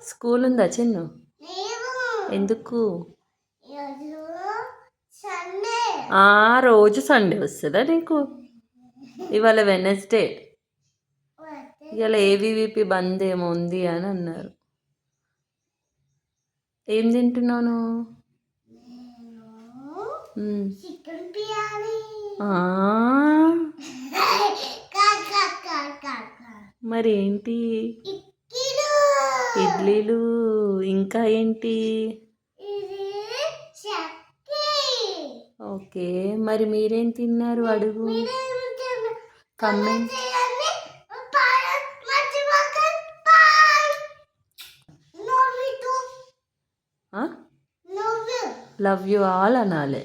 School ఉందా చిన్ను? ఎందుకు? రోజు సండే వస్తుందా నీకు? ఇవాళ వెనస్డే, ఇవాళ ఏవివిపి బంద్ ఏమో ఉంది అని అన్నారు. ఏం తింటున్నాను? మరి ఏంటి? ఇడ్లీలు. ఇంకా ఏంటి? ఓకే, మరి మీరేం తిన్నారు అడుగు. కమెంట్. లవ్ యూ ఆల్ అనాలి.